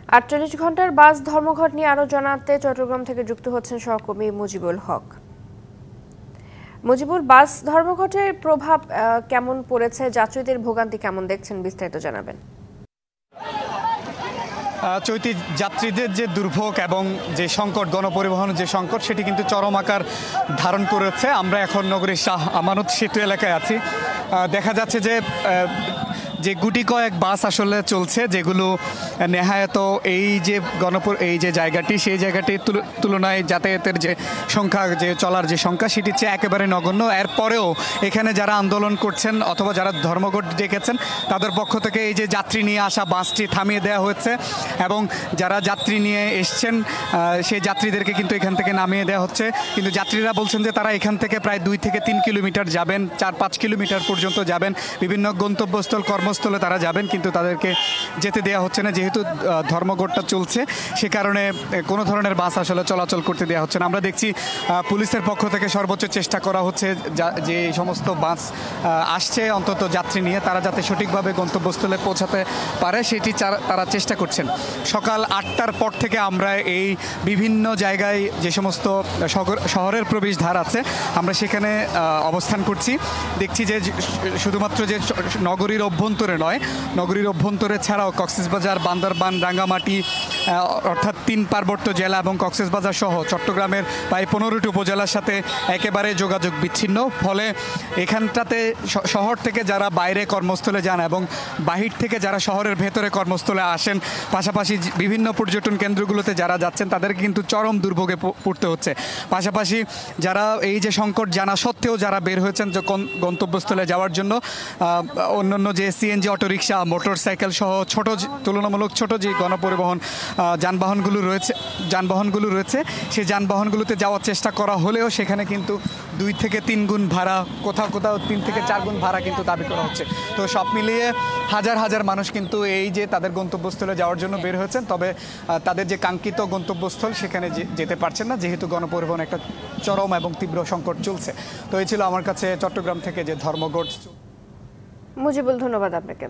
৪৮ ঘন্টার বাস ধর্মঘট নিয়ে আরো জানাতে চট্টগ্রাম থেকে যুক্ত হচ্ছেন সহকর্মী মুজিবুল হক। মুজিবুল, বাস ধর্মঘটের প্রভাব কেমন পড়েছে, যাত্রীদের ভোগান্তি কেমন দেখছেন, বিস্তারিত জানাবেন। চৈতি, যাত্রীদের যে দুর্ভোগ এবং যে সংকট, গণপরিবহনের যে সংকট, সেটি কিন্তু চরম আকার ধারণ করেছে। আমরা এখন নগরীর শাহ আমানত সেতু এলাকায় আছি। দেখা যাচ্ছে যে গুটি কয়েক বাস আসলে চলছে, যেগুলো নেহায়ত এই যে জায়গাটি, সেই জায়গাটির তুলনায় যাতায়াতের যে সংখ্যা, যে চলার যে সংখ্যা, সেটির চেয়ে একেবারে নগণ্য। এরপরেও এখানে যারা আন্দোলন করছেন অথবা যারা ধর্মঘট ডেকেছেন, তাদের পক্ষ থেকে এই যে যাত্রী নিয়ে আসা বাসটি থামিয়ে দেওয়া হচ্ছে এবং যারা যাত্রী নিয়ে এসছেন সেই যাত্রীদেরকে কিন্তু এখান থেকে নামিয়ে দেওয়া হচ্ছে। কিন্তু যাত্রীরা বলছেন যে তারা এখান থেকে প্রায় 2 থেকে 3 কিলোমিটার যাবেন, 4-5 কিলোমিটার পর্যন্ত যাবেন, বিভিন্ন গন্তব্যস্থল, কর্মস্থলে তারা যাবেন, কিন্তু তাদেরকে যেতে দেওয়া হচ্ছে না। যেহেতু ধর্মঘটটা চলছে, সে কারণে কোনো ধরনের বাস আসলে চলাচল করতে দেওয়া হচ্ছে না। আমরা দেখছি পুলিশের পক্ষ থেকে সর্বোচ্চ চেষ্টা করা হচ্ছে যে সমস্ত বাস আসছে অন্তত যাত্রী নিয়ে, তারা যাতে সঠিকভাবে গন্তব্যস্থলে পৌঁছাতে পারে সেটি তারা চেষ্টা করছেন। সকাল 8টার পর থেকে আমরা এই বিভিন্ন জায়গায় যে সমস্ত শহরের প্রবেশদ্বার আছে, আমরা সেখানে অবস্থান করছি। দেখছি যে শুধুমাত্র যে নগরীর অভ্যন্তরে নয়, নগরীর অভ্যন্তরে ছাড়াও কক্সবাজার, বান্দরবান, রাঙ্গামাটি অর্থাৎ 3 পার্বত্য জেলা এবং কক্সবাজার সহ চট্টগ্রামের প্রায় 15টি উপজেলার সাথে একেবারে যোগাযোগ বিচ্ছিন্ন। ফলে এখানটাতে শহর থেকে যারা বাইরে কর্মস্থলে যান এবং বাহির থেকে যারা শহরের ভেতরে কর্মস্থলে আসেন, পাশাপাশি বিভিন্ন পর্যটন কেন্দ্রগুলোতে যারা যাচ্ছেন, তাদেরকে কিন্তু চরম দুর্ভোগে পড়তে হচ্ছে। পাশাপাশি যারা এই যে সংকট জানা সত্ত্বেও যারা বের হয়েছেন যে গন্তব্যস্থলে যাওয়ার জন্য, অন্যান্য যে সিএনজি, অটোরিকশা, মোটরসাইকেল সহ তুলনামূলক ছোট যে গণপরিবহন যানবাহনগুলো রয়েছে, সেই যানবাহনগুলোতে যাওয়ার চেষ্টা করা হলেও সেখানে কিন্তু 2 থেকে 3 গুণ ভাড়া, কোথাও 3 থেকে 4 গুণ ভাড়া কিন্তু দাবি করা হচ্ছে। তো সব মিলিয়ে হাজার হাজার মানুষ কিন্তু এই যে তাদের গন্তব্যস্থলে যাওয়ার জন্য বের হয়েছেন, তবে তাদের যে কাঙ্ক্ষিত গন্তব্যস্থল সেখানে যেতে পারছেন না, যেহেতু গণপরিবহন একটা চরম এবং তীব্র সংকট চলছে। তো এই ছিল আমার কাছে চট্টগ্রাম থেকে যে ধর্মঘট। মুজিবুল, ধন্যবাদ আপনাকে।